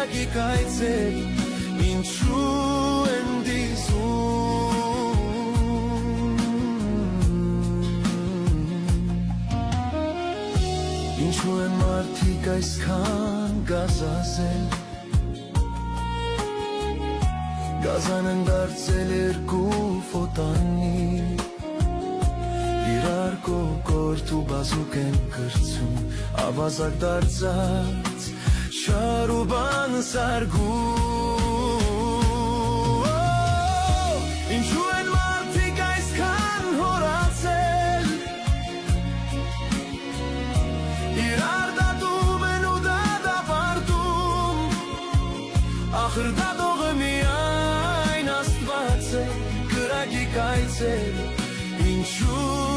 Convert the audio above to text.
կրակի կայցեր ինչու են դիզում Ինչու են մարդիկ այսքան գազազել Գազան են դարձել երկու ֆոտանի Իրար կոկորդ ու բազուկ են կրծում Ավազակ դարձած շար ու բան սարգում Ինչու են մարդիկ այսքան հորացել Իրար դատում են ու դատապարտում Ախր դատողը միայն Աստված է Կրակի կայցեր Ինչու